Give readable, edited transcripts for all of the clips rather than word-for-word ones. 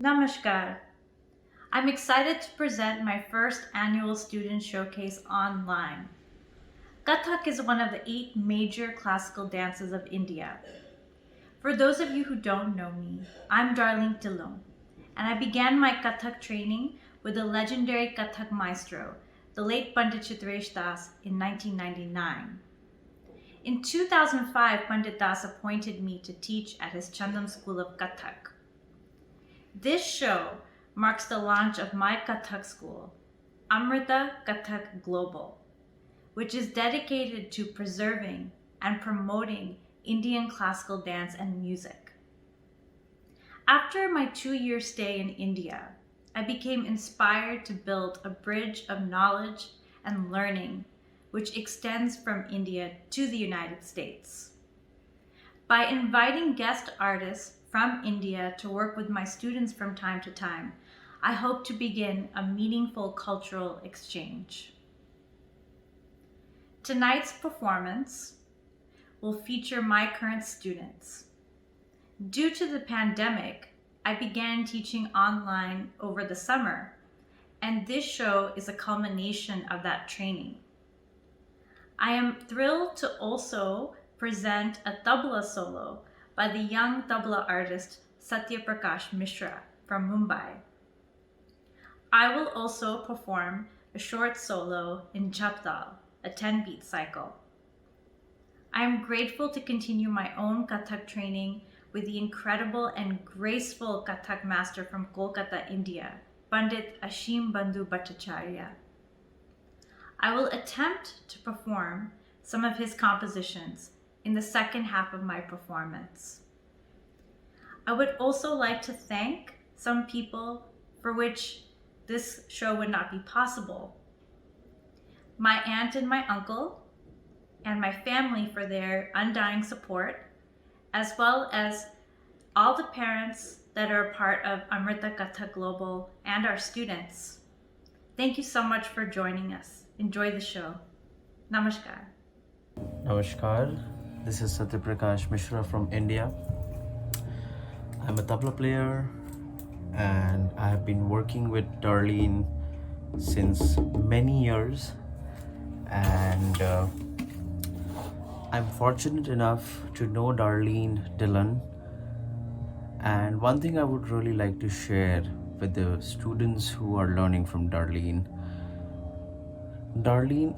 Namaskar. I'm excited to present my first annual student showcase online. Kathak is one of the 8 major classical dances of India. For those of you who don't know me, I'm Darlene Dhillon, and I began my Kathak training with the legendary Kathak maestro, the late Pandit Ashimbandhu Das, in 1999. In 2005, Pandit Das appointed me to teach at his Chandam School of Kathak. This show marks the launch of my Kathak school, Amrita Kathak Global, which is dedicated to preserving and promoting Indian classical dance and music. After my 2-year stay in India, I became inspired to build a bridge of knowledge and learning which extends from India to the United States. By inviting guest artists from India to work with my students from time to time, I hope to begin a meaningful cultural exchange. Tonight's performance will feature my current students. Due to the pandemic, I began teaching online over the summer, and this show is a culmination of that training. I am thrilled to also present a tabla solo by the young tabla artist Satyaprakash Mishra from Mumbai. I will also perform a short solo in Chapdal, a 10-beat cycle. I am grateful to continue my own Kathak training with the incredible and graceful Kathak master from Kolkata, India, Pandit Ashimbandhu Bhattacharya. I will attempt to perform some of his compositions in the second half of my performance. I would also like to thank some people for which this show would not be possible. My aunt and my uncle, and my family for their undying support, as well as all the parents that are a part of Amrita Kathak Global and our students. Thank you so much for joining us. Enjoy the show. Namaskar. Namaskar, this is Satyaprakash Mishra from India. I'm a tabla player and I have been working with Darlene since many years, and I'm fortunate enough to know Darlene Dhillon. And one thing I would really like to share with the students who are learning from Darlene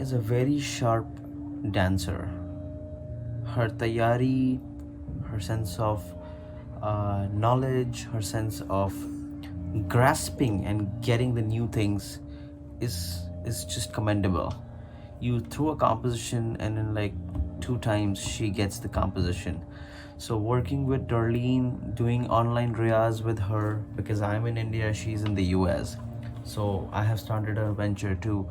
is a very sharp dancer. Her tayari, her sense of knowledge, her sense of grasping and getting the new things is just commendable. You throw a composition and in like 2 times she gets the composition. So working with Darlene, doing online riyaz with her, because I'm in India, she's in the US. So I have started a venture to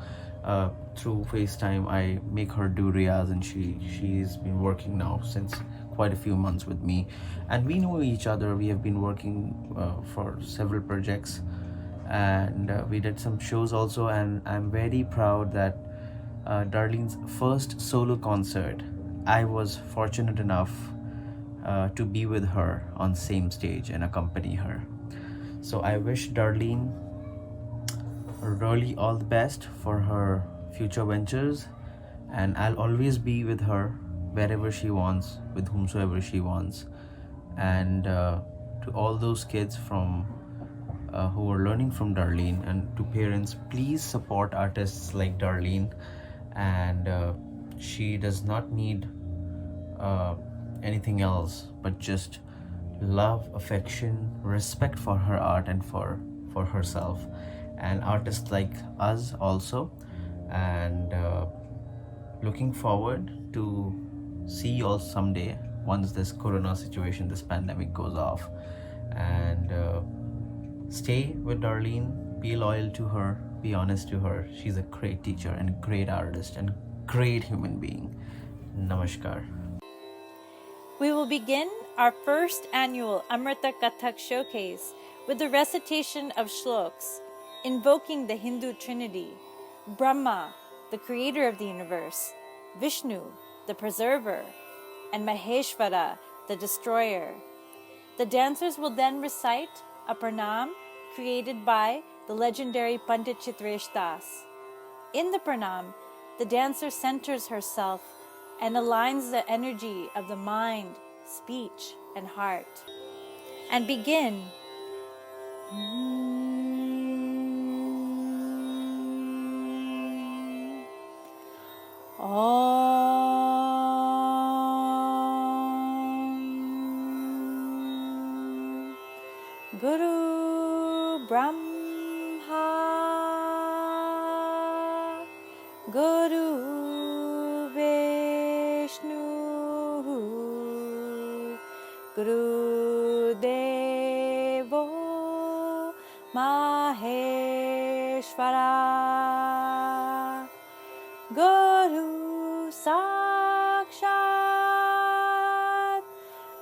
through FaceTime I make her do riyaz, and she's been working now since quite a few months with me, and we know each other. We have been working for several projects, and we did some shows also, and I'm very proud that Darlene's first solo concert, I was fortunate enough to be with her on same stage and accompany her. So I wish Darlene really all the best for her future ventures, and I'll always be with her wherever she wants, with whomsoever she wants. And to all those kids from who are learning from Darlene, and to parents, please support artists like Darlene. And she does not need anything else but just love, affection, respect for her art and for herself, and artists like us also. And looking forward to see you all someday once this corona situation, this pandemic goes off. And stay with Darlene, be loyal to her, be honest to her. She's a great teacher and great artist and great human being. Namaskar. We will begin our first annual Amrita Kathak showcase with the recitation of shloks invoking the Hindu Trinity: Brahma, the creator of the universe; Vishnu, the preserver; and Maheshvara, the destroyer. The dancers will then recite a pranam created by the legendary Pandit Chitresh Das. In the pranam, the dancer centers herself and aligns the energy of the mind, speech, and heart. And begin. Om Guru Brahma Guru Vishnu Guru Devo Maheshwara Guru Sakshat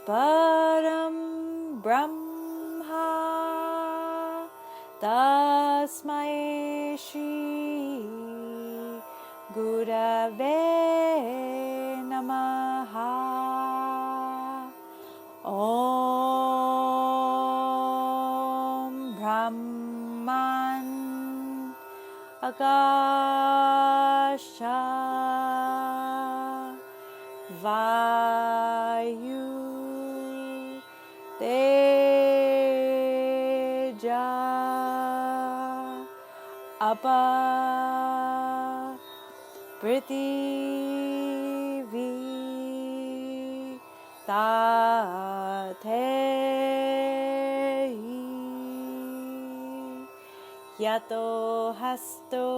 Param Brahma Tasmai Shri Gurave Namaha. Om Brahman Akasha Vayu Teja Apa Prithvi Tathei Yato Hasto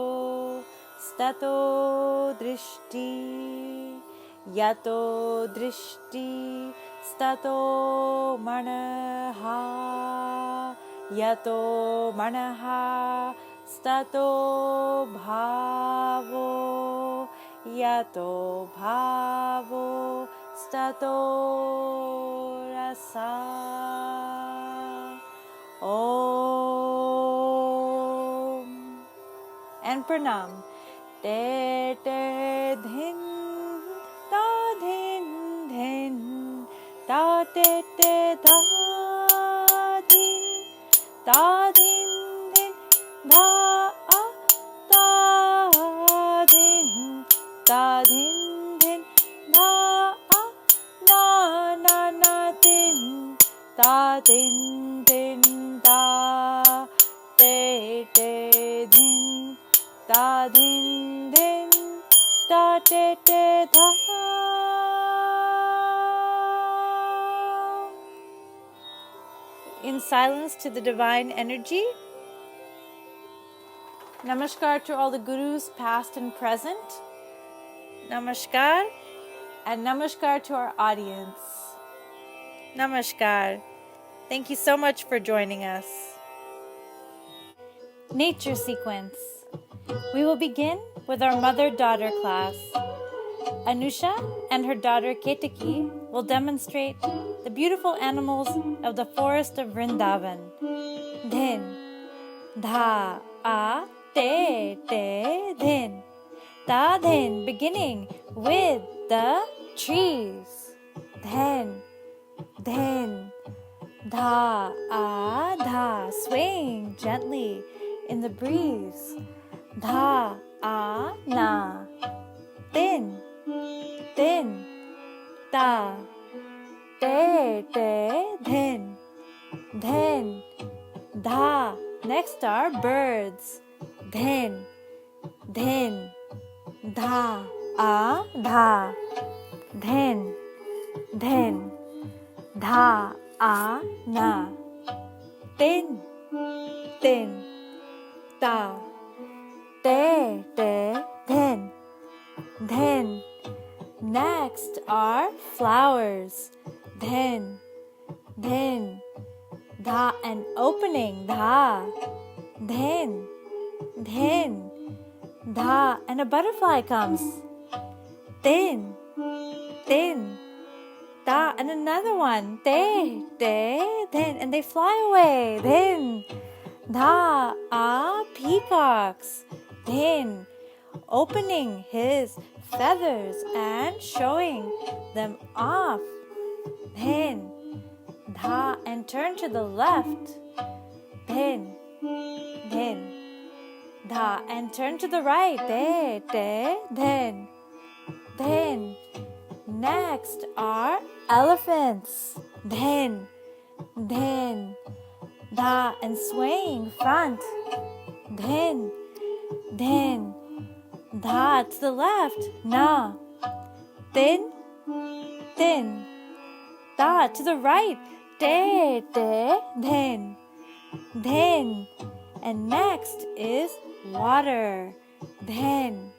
Stato Drishti Yato Drishti Stato Manaha Yato Manaha Stato Bhavo Yato Bhavo Stato Rasa. Om and pranam. Te te dhin ta dhin dhin ta te te da dhin ta dhin dhin da a ta dhin ta dhin dhin da a na na na dhin ta dhin dhin da te te dhin ta dhin dhin ta te te da. In silence to the divine energy. Namaskar to all the gurus past and present. Namaskar and namaskar to our audience. Namaskar. Thank you so much for joining us. Nature sequence. We will begin with our mother-daughter class. Anusha and her daughter Ketaki will demonstrate the beautiful animals of the forest of Vrindavan. Dhin, dha, a, te, te, dhin. Da, dhin, beginning with the trees. Dhin, dhin, dha, a, dha, swaying gently in the breeze. Dha, a, na. Dhin, dhin, ta. Te, te, dhin, dhin, dha. Next are birds. Dhin, dhin, dha, a, dha. Dhin, dhin, dha, a, na. Tin, tin, ta. Te, te, dhin, dhin. Next are flowers. Dhin, dhin, dha, and opening, dha. Dhin, dhin, dha, and a butterfly comes. Tin, tin, da, and another one. Te, te, dhin, and they fly away. Dhin, da, a, peacocks. Dhin, opening his feathers and showing them off. Dhin, dha, and turn to the left. and turn to the right. Te, te, then. Then. Next are elephants. Then. Da and swaying front. Then. Da to the left. Na. Then. Da to the right. Te, then. And next is water. Then.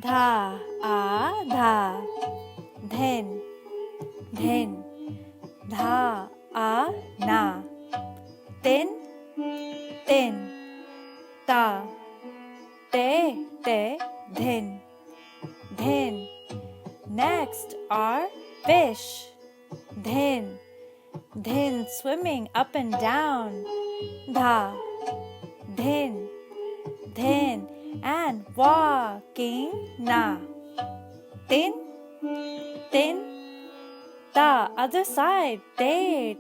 Da, da. Then. Da, na. Then. Da. Te, then. Next are fish. Then swimming up and down. Da. Then and walking. Na. Then the other side. Te,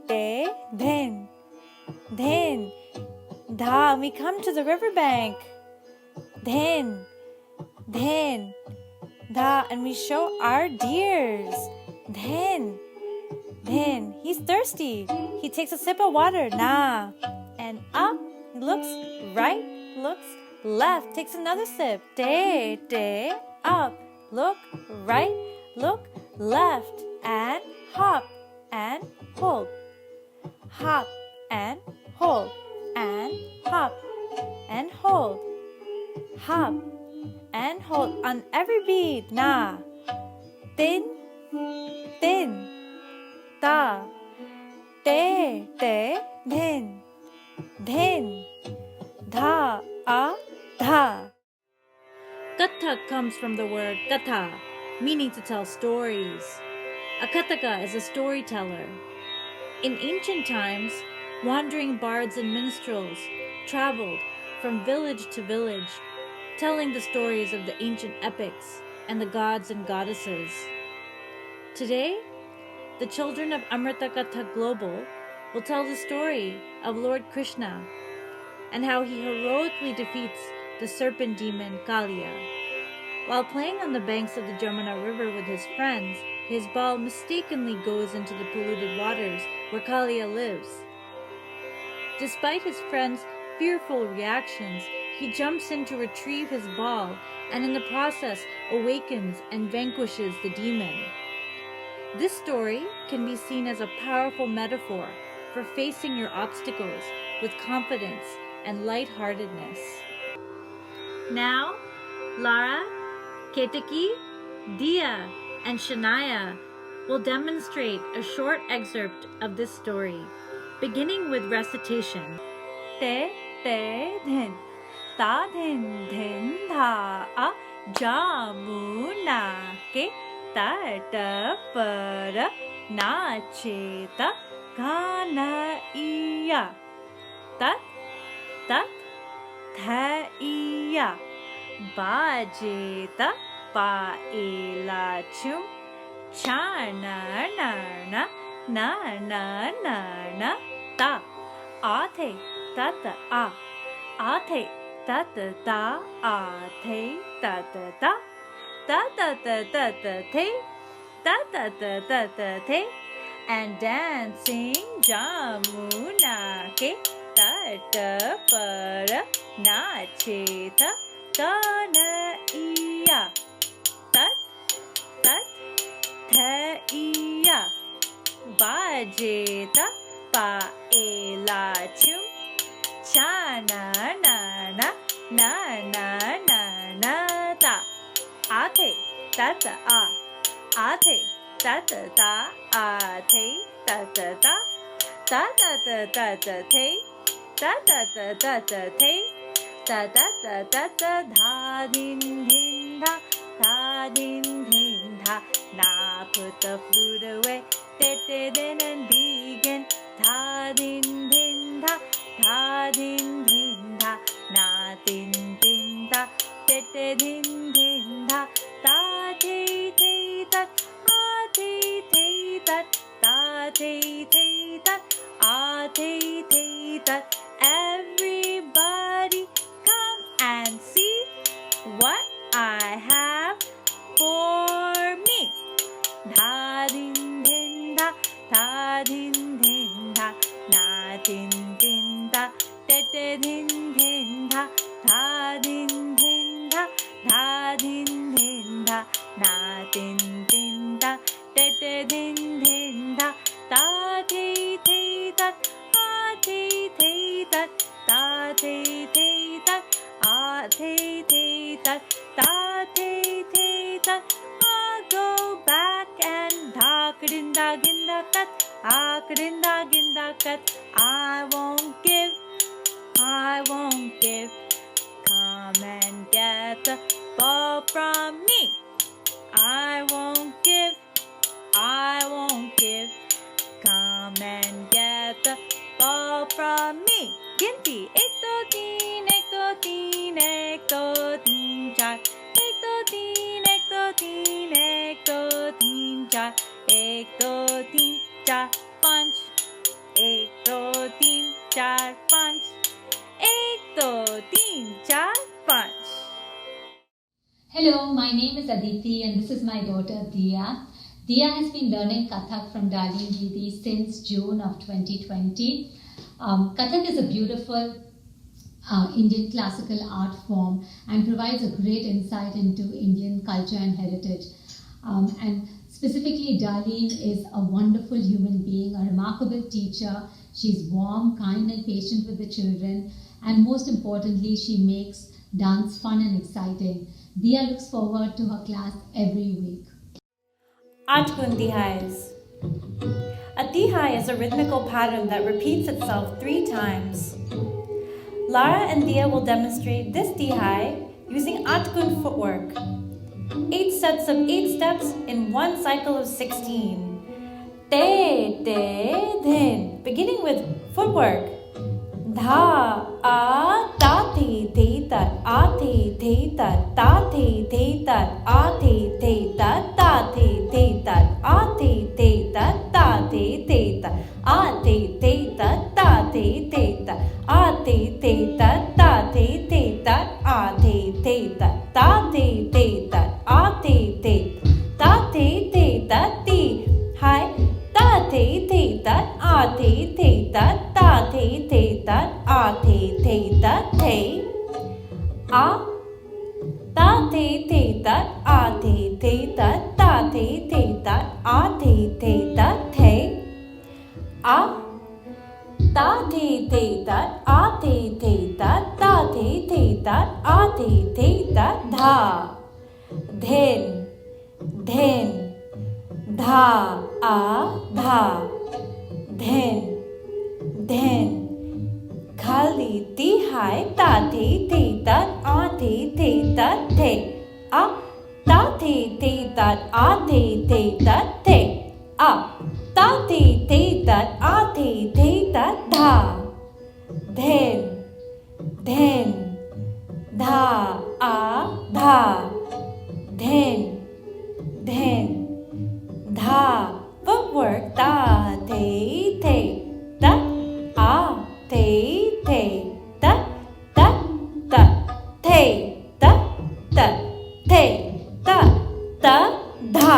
then da. We come to the riverbank. Then da, and we show our deers. Then he's thirsty. He takes a sip of water. Na. And up. He looks right. Looks left. Takes another sip. Te. Up. Look right. Look left. And hop. And hold. Hop. And hold. And hop. And hold. Hop. And hold on every beat. Na. Then. Da. Te, then. Da, da. Kathak comes from the word katha, meaning to tell stories. A kataka is a storyteller. In ancient times, wandering bards and minstrels traveled from village to village, telling the stories of the ancient epics and the gods and goddesses. Today, the children of Amrita Kathak Global will tell the story of Lord Krishna and how he heroically defeats the serpent demon Kaliya. While playing on the banks of the Jamuna River with his friends, his ball mistakenly goes into the polluted waters where Kaliya lives. Despite his friends' fearful reactions, he jumps in to retrieve his ball and in the process awakens and vanquishes the demon. This story can be seen as a powerful metaphor for facing your obstacles with confidence and lightheartedness. Now, Lara, Ketaki, Diya, and Shanaya will demonstrate a short excerpt of this story, beginning with recitation. Te, then, ta, then, tha, a, jamuna ke tat par nacheta ganaiya. Tat, thaiya. Bajeta paela chum. Chana na ta. Ate tata a. Ate tata ta. Ate tata ta. Tata tata te. Tata tata te. And dancing jamuna ke tata para nacheta ganaiya. Tat thaiya. Bajeta paela chum. Chana na ta. Ate tata a. Ate tata ta. Ate tata ta. Tata tata te. Tata tata te. Tata tata dha din dha. Dha din dha. Now put the flute away. Te then and begin. Dha din dha. Dha din dha. Na din dha. Te din dha. Ta te tat. A te tat. Ta te tat. A te tat. Everybody tin tin da, te te din din da, da din din da, da din din da, na tin tin da, te te din din da, da te te da, a te te da, da te te da, a te te da, da te te da. I go back and ginda ginda cut, ginda ginda cut. I won't give, I won't give. Come and get the ball from me. I won't give, I won't give. Come and get the ball from me. Ginti, ek do teen, ek do teen, ek do teen, char. Ek do teen, ek do teen, ek do teen, char. Ek do teen, char, punch. Ek do teen, char, punch. Ek do teen, char, punch. Hello, my name is Aditi and this is my daughter Diya. Diya has been learning Kathak from Darlene Dhillon since June of 2020. Kathak is a beautiful Indian classical art form and provides a great insight into Indian culture and heritage. And specifically, Darlene is a wonderful human being, a remarkable teacher. She's warm, kind and patient with the children. And most importantly, she makes dance fun and exciting. Diya looks forward to her class every week. Atgun tihais. A tihai is a rhythmical pattern that repeats itself 3 times. Lara and Diya will demonstrate this tihai using Atgun footwork. 8 sets of 8 steps in 1 cycle of 16. Te, te, din. Beginning with footwork. Dha, a, ta, te, te, tat, a, te, te, tat, ta, te, te, tat, a, te, te, tat, ta, te, te, tat, a, te, te, tat, ta, te, te, tat, a, te, te, tat, ta, te, te, tat, a, te, te, tat, ta, te, te, tat, a, te, te, tat, ta, te, te, tat, a, te, te, ta, te, te, tat, ti, hi, ta, te, te, tat, a, te, te, tat, ta, te, te, tat, a, te, te, tat, te, a, ta, te, te, tat, a, te, te, tat, ta, te, te, tat, a, te, te, tat, te, a, ta, te, te, tat, a, te, te, tat, ta, te, te, tat, a, te, te, tat, dha, dhin, dhin, dha, a, dha, dhin, dhin. Khali tihai ta te te tat a te te tat te a ta te te tat a te te tat te a ta te te tat a te te tat dha, dhin, dhin, dha, a, dha, dhin, dhin, dha. Footwork ta te te tat a te te tat tat tat te tat tat te tat tat dha.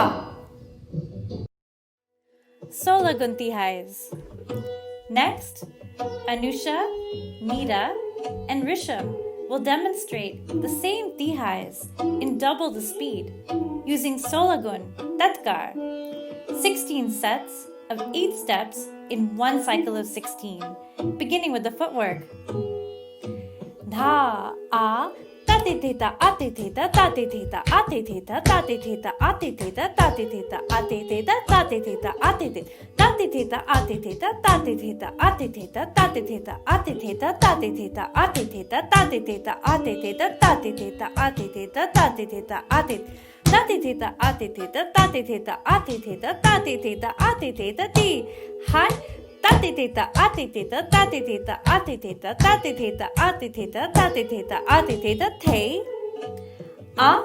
Sola Guntihais. Next, Anusha, Mira, and Risham will demonstrate the same tihais in double the speed using Solagun, Tatkar, 16 sets of 8 steps in 1 cycle of 16, beginning with the footwork. Dha, a, ta te theta, a te theta, ta te theta, a te theta, ta te theta, a te theta, ta te theta, a te theta, ta te theta, a te theta, ta te theta, a te theta, ta te theta, a te theta, ta te theta, a te theta, ta te theta, a te theta, ta te theta, a te theta, ta te theta, a te theta, ta te theta, a te ta te theta, a te theta, ta te theta, a te theta, ta te theta, a te theta, ti, hi. Ta te theta, a te theta, ta te theta, a te theta, ta te theta, a te theta, ta te theta, a te theta, te, a,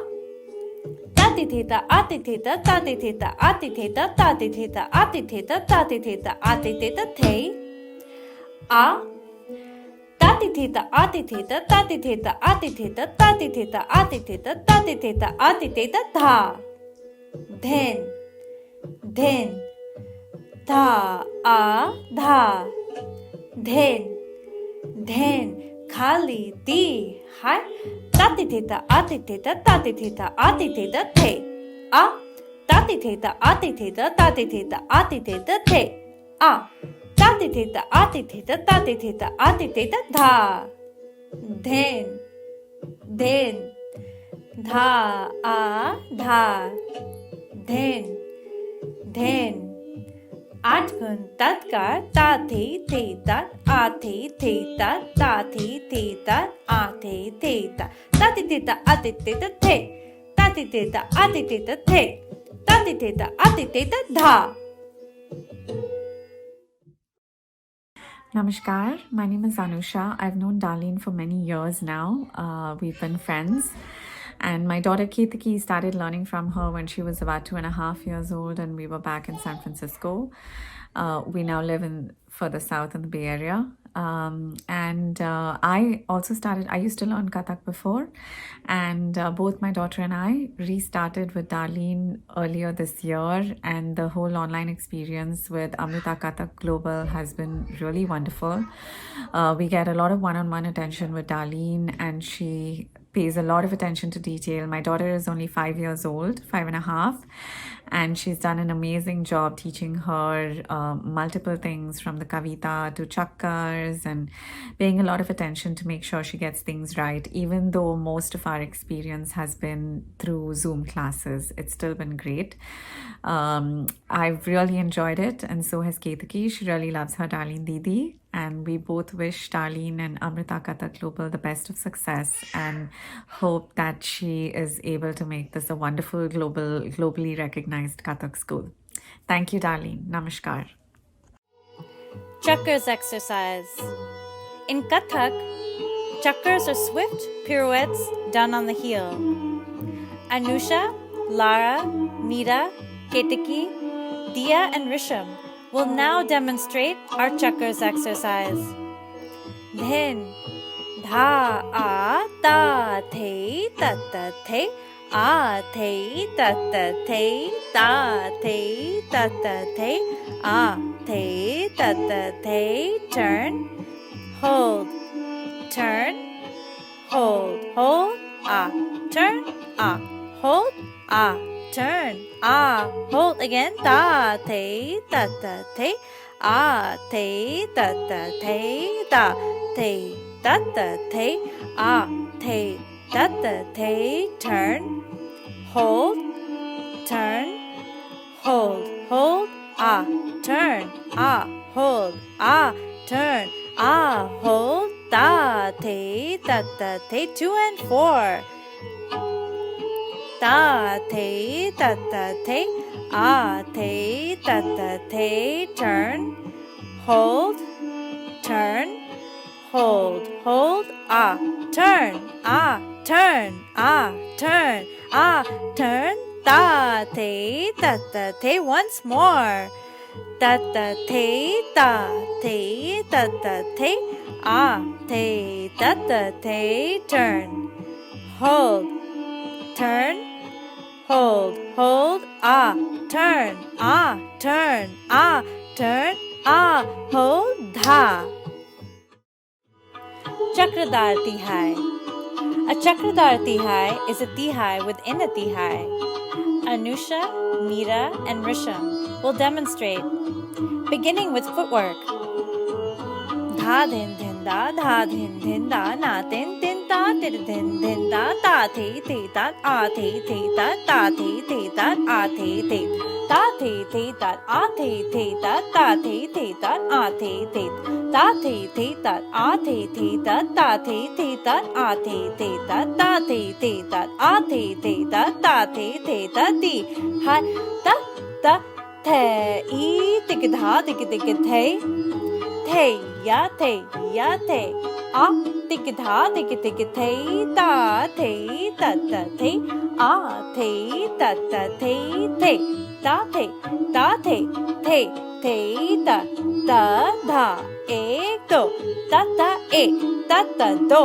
ta te theta, a te theta, ta te theta, a te theta, ta te theta, a te theta, ta te theta, a te theta, te, a, ta te theta, a te theta, ta te theta, a te theta, ta te theta, a te theta, ta te theta, a te theta, dha, dhin, dhin, dha, a, dha, Dhin, dhin, khali, di, hai, tati theta, ati theta, tati theta, ati theta, the, a, tati theta, ati theta, tati theta, ati theta, the, a, tati theta, ati theta, tati theta, ati theta, dha, dhin, dhin, dha, a, dha, dhin, dhin. आठ गुण तत्कार ताथे थे तात आथे थे तात ताथे थे तात आथे थे तात ताति थे ता आति थे ता थे ताति थे ता आति थे ता थे ताति थे ता आति थे ता धा. Namaskar, my name is Anusha. I've known Darlene for many years now. We've been friends. And my daughter Ketaki started learning from her when she was about 2.5 years old, and we were back in San Francisco. We now live in further south in the Bay Area. I also I used to learn Kathak before, and both my daughter and I restarted with Darlene earlier this year, and the whole online experience with Amrita Kathak Global has been really wonderful. We get a lot of one-on-one attention with Darlene, and she pays a lot of attention to detail. My daughter is only 5 years old, 5.5, and she's done an amazing job teaching her multiple things from the kavita to chakkars, and paying a lot of attention to make sure she gets things right. Even though most of our experience has been through Zoom classes, it's still been great. I've really enjoyed it, and so has Ketaki. She really loves her Darlene Didi. And we both wish Darlene and Amrita Kathak Global the best of success, and hope that she is able to make this a wonderful globally recognized Kathak school. Thank you, Darlene. Namaskar. Chakras exercise. In Kathak, chakras are swift pirouettes done on the heel. Anusha, Lara, Mira, Ketaki, Diya, and Risham will now demonstrate our chakras exercise. Dhin, dha, a, ta, the, ta, ta, the, a, the, ta, ta, the, ta, the, ta, ta, the, a, the, ta, ta, the, turn, hold, turn, hold, hold, turn, hold, turn, hold again, ta, the, ta, ta, the, a, the, ta, ta, the, ta, the, ta, ta, the, a, the, ta, ta, the, turn, hold, turn, hold, hold, turn, hold, turn, hold, ta, the, ta, ta, the, 2 and 4. Ta, the, ta, ta, the, a, the, ta, ta, the, turn, hold, turn, hold, hold, turn, turn, turn, turn, ta, the, ta, ta, the, once more. Ta, ta, the, ta, the, ta, ta, the, a, the, ta, ta, the, turn, hold, turn, hold, hold, turn, turn, turn, hold, dha. Chakradar Tihai. A Chakradar Tihai is a Tihai within a Tihai. Anusha, Mira, and Risham will demonstrate, beginning with footwork. Dha din din da, dha din din da, na din din da, dir din din da, ta the da, a the da, ta the da, a the ta the da, a the da, ta the da, a the ta the da, a the da, ta the da, a the da, ta the da, a the da, ta the da, di ha ta ta the I tig dha tig the ya the a tig dha tig ta the ta ta the a the ta ta the ta the ta dha ek do ta do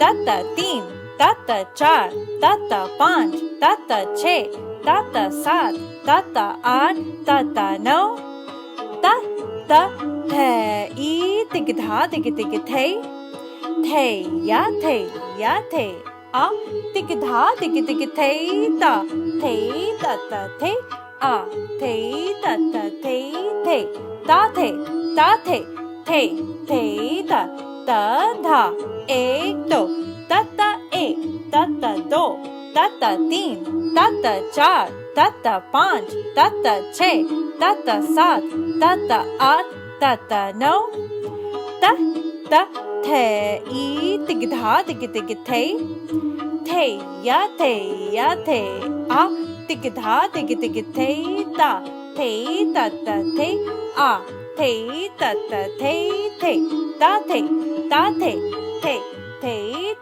ta teen ta char ta panch ta che ta saat ta aat ta no ta the e tig tha tig tig the ya the ya the a tig tha tig tig the ta the a the ta the ta dha ek do ta ek ta do ta teen ta char ta panch ta छह ta सात ta आठ ta now ta the e tig dha tig the ya the a tig dha tig the ta the a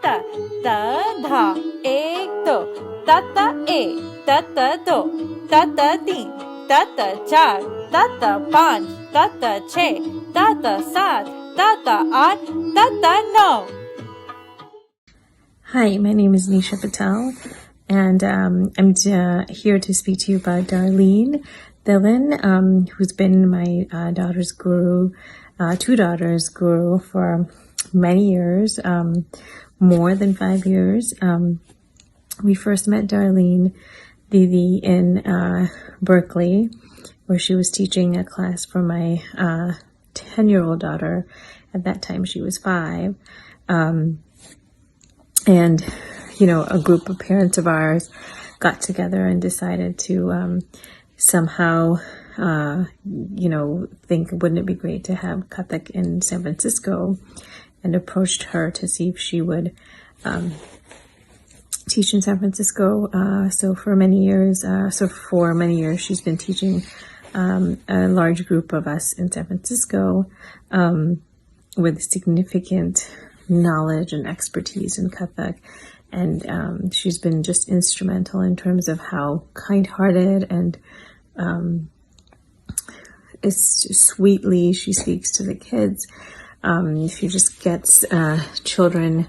ta ta dha ek do ta ek ta do ta teen ta char ta panch ta छह ta सात ta आठ ta now. Hi, my name is Nisha Patel, and I'm here to speak to you about Darlene Dhillon, who's been my daughter's guru, two daughters' guru for many years, more than 5 years. We first met Darlene Didi in Berkeley, where she was teaching a class for my 10-year-old daughter. At that time, she was 5. And, a group of parents of ours got together and decided to somehow, think, wouldn't it be great to have Kathak in San Francisco, and approached her to see if she would teach in San Francisco. So for many years, she's been teaching a large group of us in San Francisco with significant knowledge and expertise in Kathak. And she's been just instrumental in terms of how kind-hearted and sweetly she speaks to the kids. She just gets children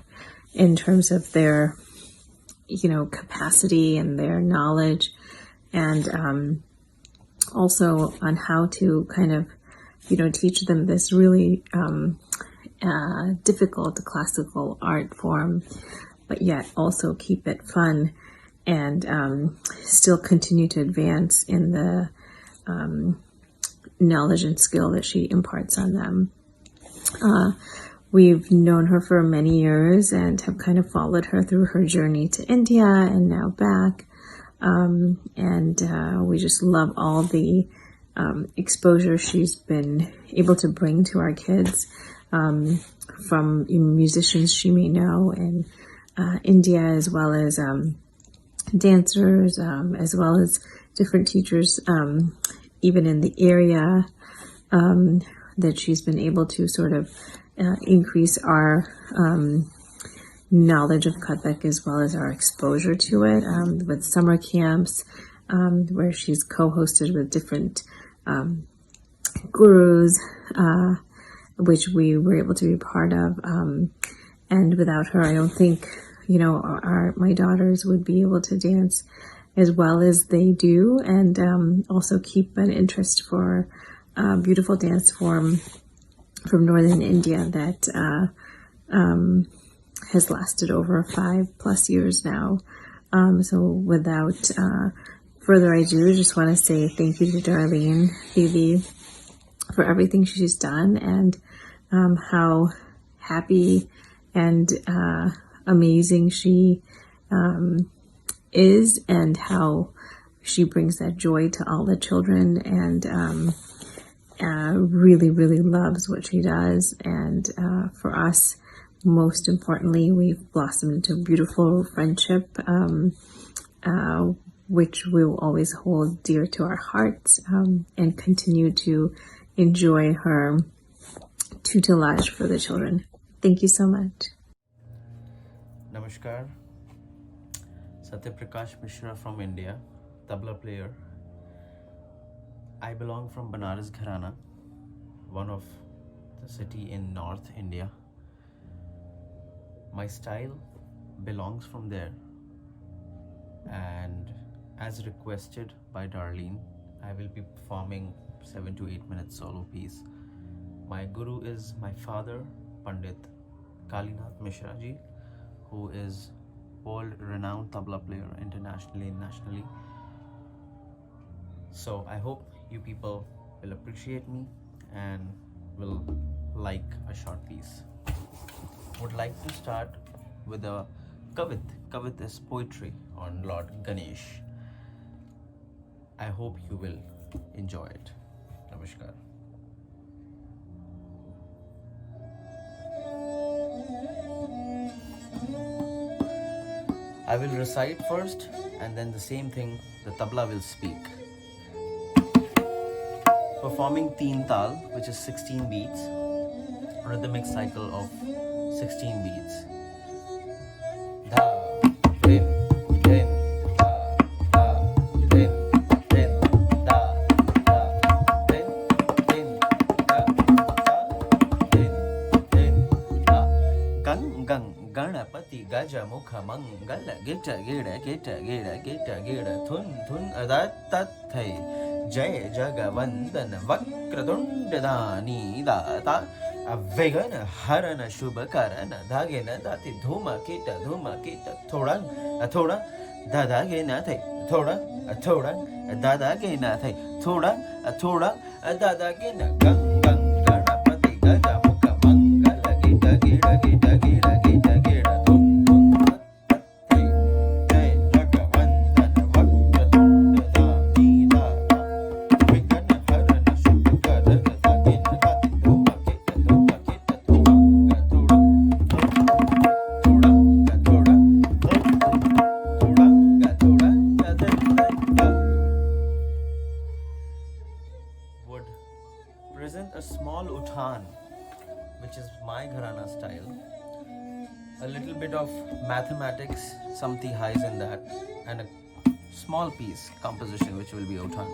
in terms of their, capacity and their knowledge, and also on how to kind of, teach them this really difficult classical art form, but yet also keep it fun and still continue to advance in the knowledge and skill that she imparts on them. We've known her for many years and have kind of followed her through her journey to India and now back. We just love all the exposure she's been able to bring to our kids, from musicians she may know in India, as well as dancers, as well as different teachers, even in the area, that she's been able to sort of increase our knowledge of Kathak as well as our exposure to it, with summer camps, where she's co-hosted with different gurus, which we were able to be part of. And without her, I don't think, my daughters would be able to dance as well as they do, and also keep an interest for a beautiful dance form from northern India that has lasted over 5+ years now. So without further ado, I just want to say thank you to Darlene Didi for everything she's done, and how happy and amazing she is, and how she brings that joy to all the children, and really, really loves what she does. And for us, most importantly, we've blossomed into a beautiful friendship, which we will always hold dear to our hearts, and continue to enjoy her tutelage for the children. Thank you so much. Namaskar. Satyaprakash Mishra from India, tabla player. I belong from Banaras Gharana, one of the city in North India. My style belongs from there, and as requested by Darlene, I will be performing 7 to 8 minute solo piece My guru is my father, Pandit Kalinath Mishra ji, who is world-renowned tabla player internationally and nationally. So I hope you people will appreciate me and will like a short piece. Would like to start with a kavit. Kavit is poetry on Lord Ganesh. I hope you will enjoy it. Namaskar. I will recite first, and then the same thing the tabla will speak. Performing teen tal, which is 16 beats, rhythmic cycle of 16 beats. Dha, din, din, da, din, din, da, din, din, da, din, din, da. Gang, gang, ganapati, gaja, mukha, mangala, gita, gira, gita, gira, gita, gira, thun, thun, adat, tat, thai. जय जगवंदन वक्रतुंड दानी दाता अव्यगन हरन शुभ करन धागे न दाति धूमा कीट थोड़ा थोड़ा दादा के न थे थोड़ा थोड़ा दादा के न थे थोड़ा थोड़ा दादा के न गंग गंग गणपति गजा मुख मंगल गिट गिड़ गिट गिड़ गिट गिड़ धुम धुम थे जय जगवंदन वक्रतुंड दानी दाता विघ्न हरन शुभ करन धागे न दाति धूमा कीट थोड़ा थोड़ा would present a small uthan, which is my gharana style, a little bit of mathematics, some tihais in that, and a small piece composition which will be uthan.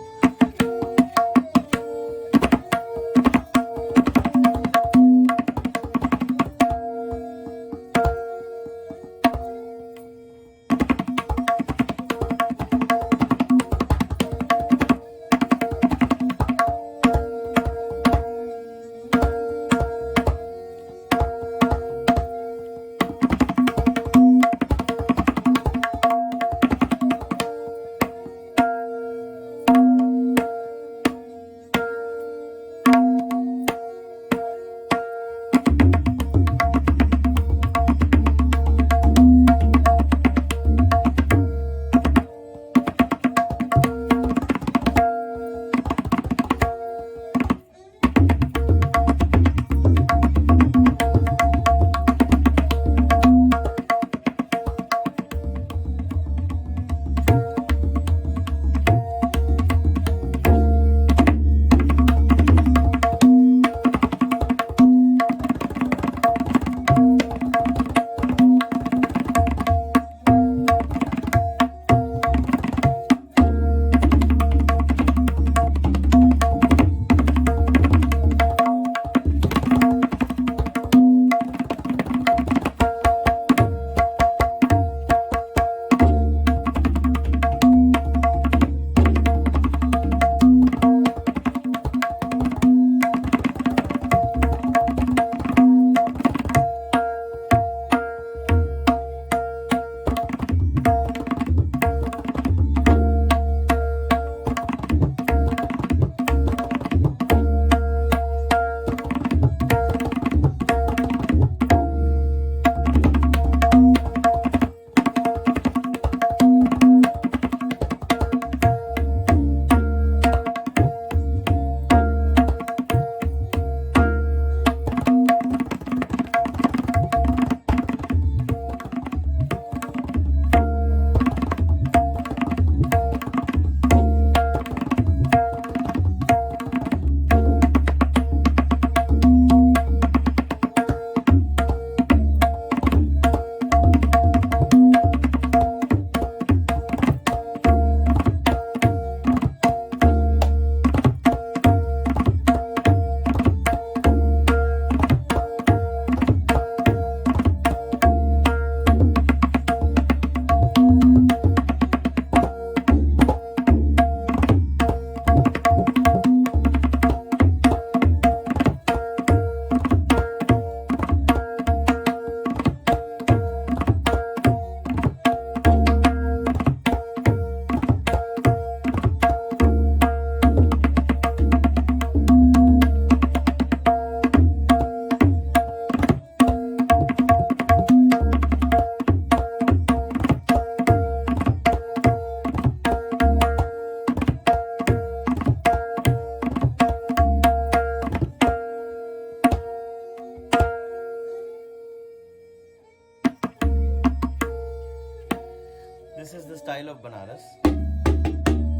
this is the style of Banaras.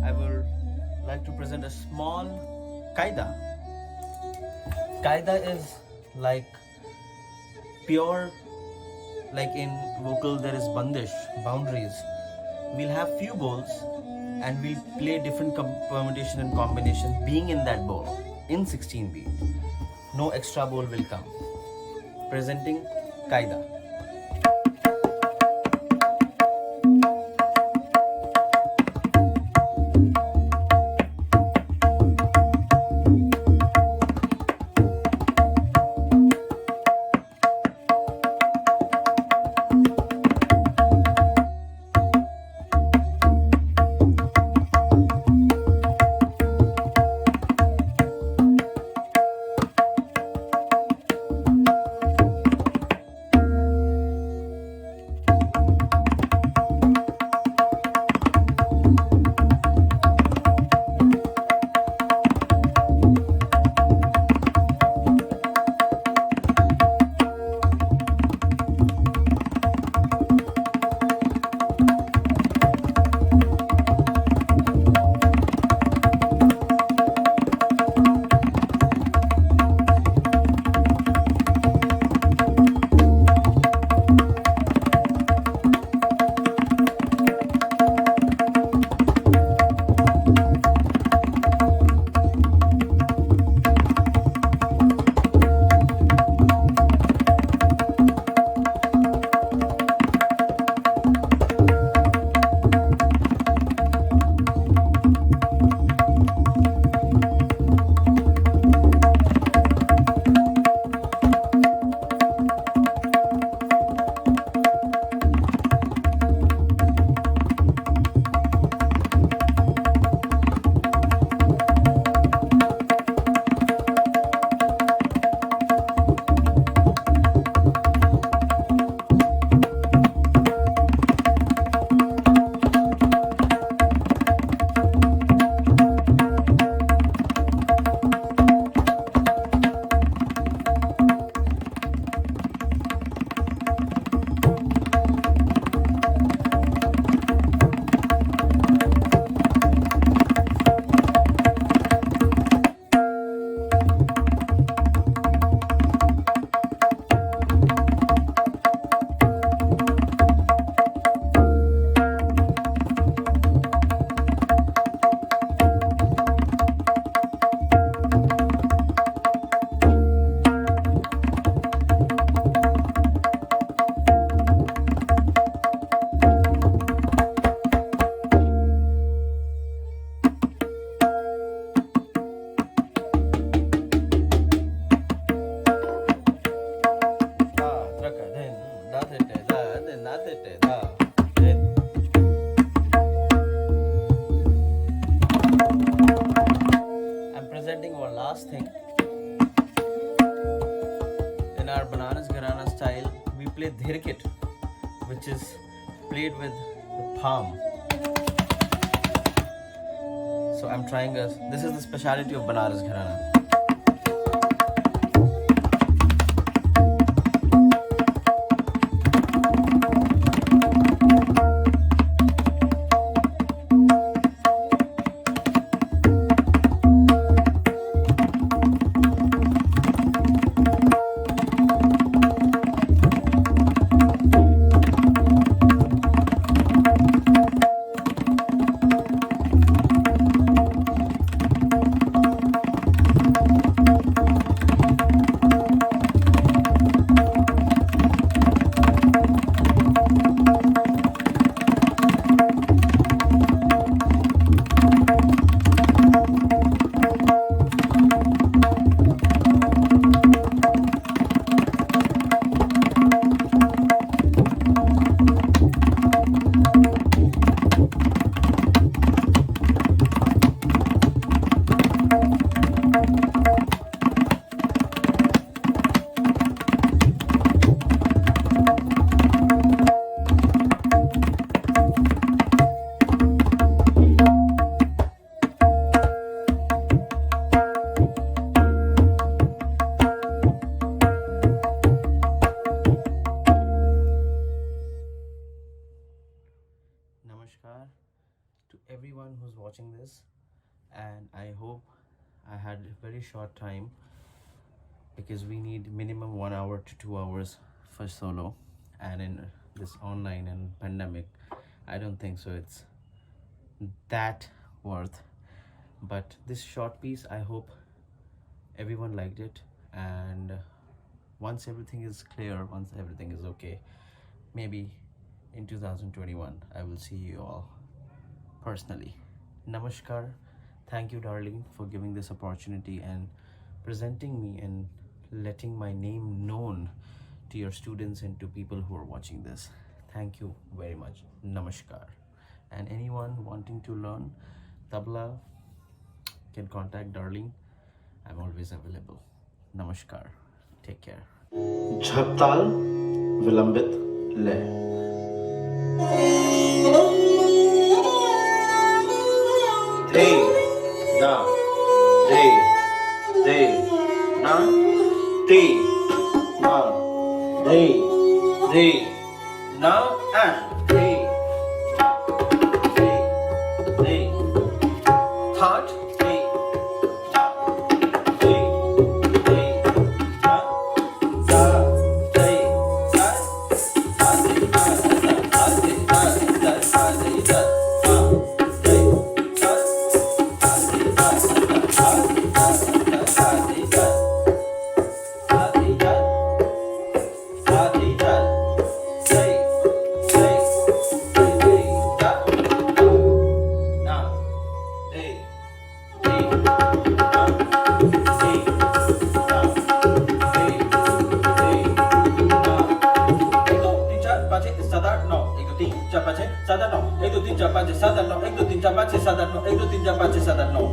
I would like to present a small kaida. Kaida is like pure, like in vocal there is bandish, boundaries. We'll have few bowls and we'll play different permutation and combination being in that bowl in 16 beat. No extra bowl will come. Presenting kaida. I'm presenting our last thing. In our Banaras Gharana style, we play dhirkit, which is played with the palm. So I'm trying this is the speciality of Banaras Gharana. everyone who's watching this, and I hope I had a very short time because we need minimum 1 hour to 2 hours for solo, and in this online and pandemic I don't think so it's that worth. But this short piece, I hope everyone liked it, and once everything is clear, once everything is okay, maybe in 2021 I will see you all personally. Namaskar. Thank you, Darlene, for giving this opportunity and presenting me and letting my name known to your students and to people who are watching this. Thank you very much. Namaskar. And anyone wanting to learn tabla can contact Darlene. I'm always available. Namaskar. Take care. झपताल विलंबित लय. Re, da, re, na, ti, ma, re, na, and re, third, re, da, re, na, da, re, da,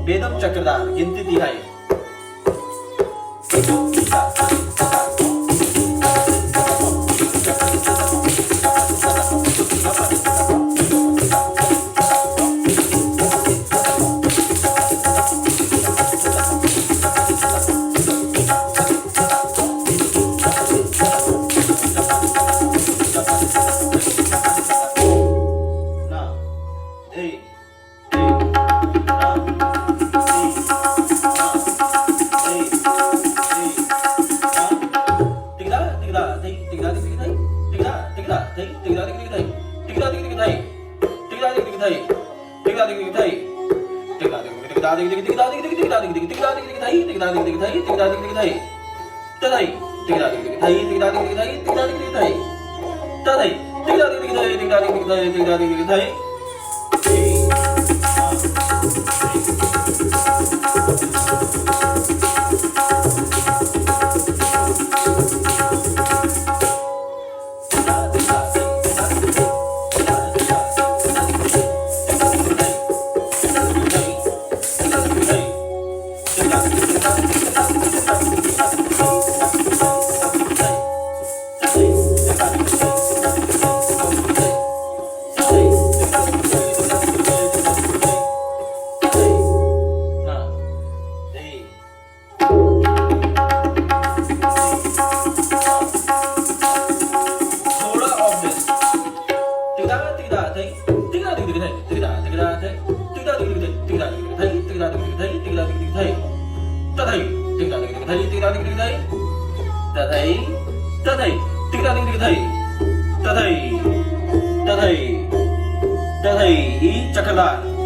बेदम चक्रधार गिनती तिहाई. चक्रधार.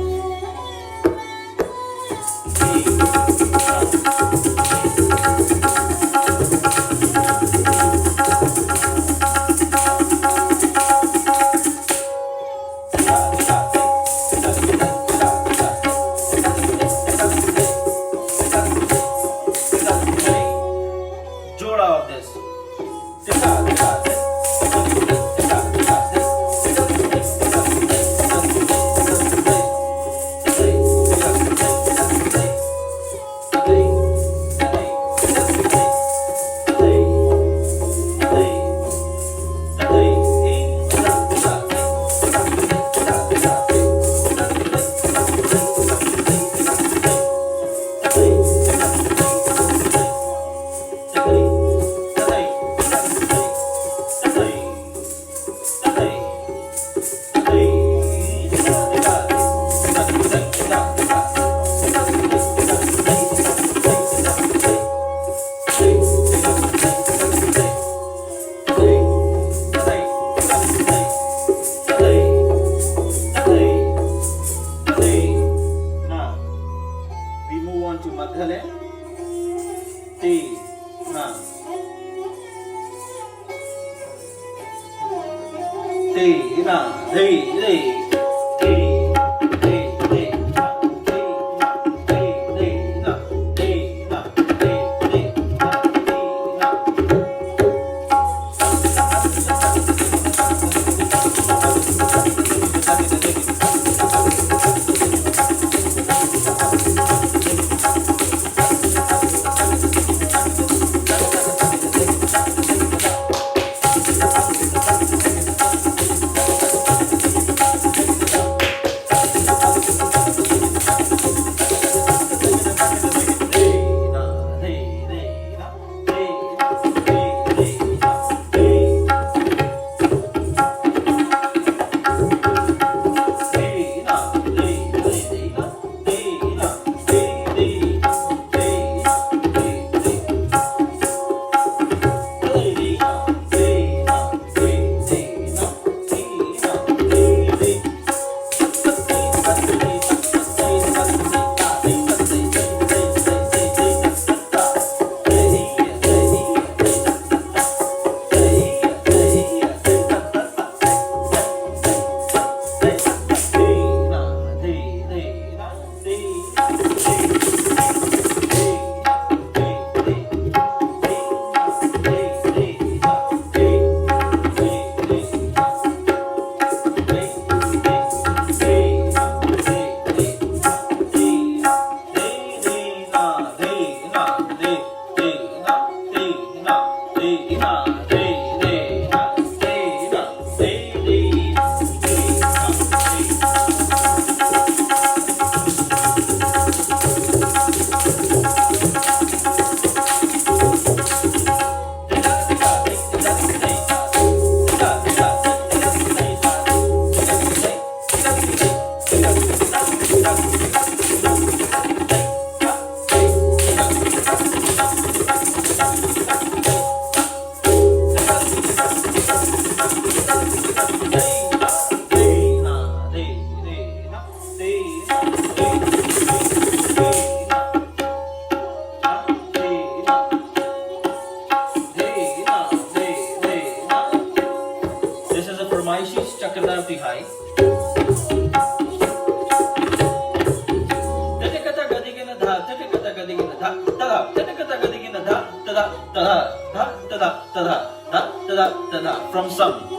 From some.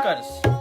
Oscars.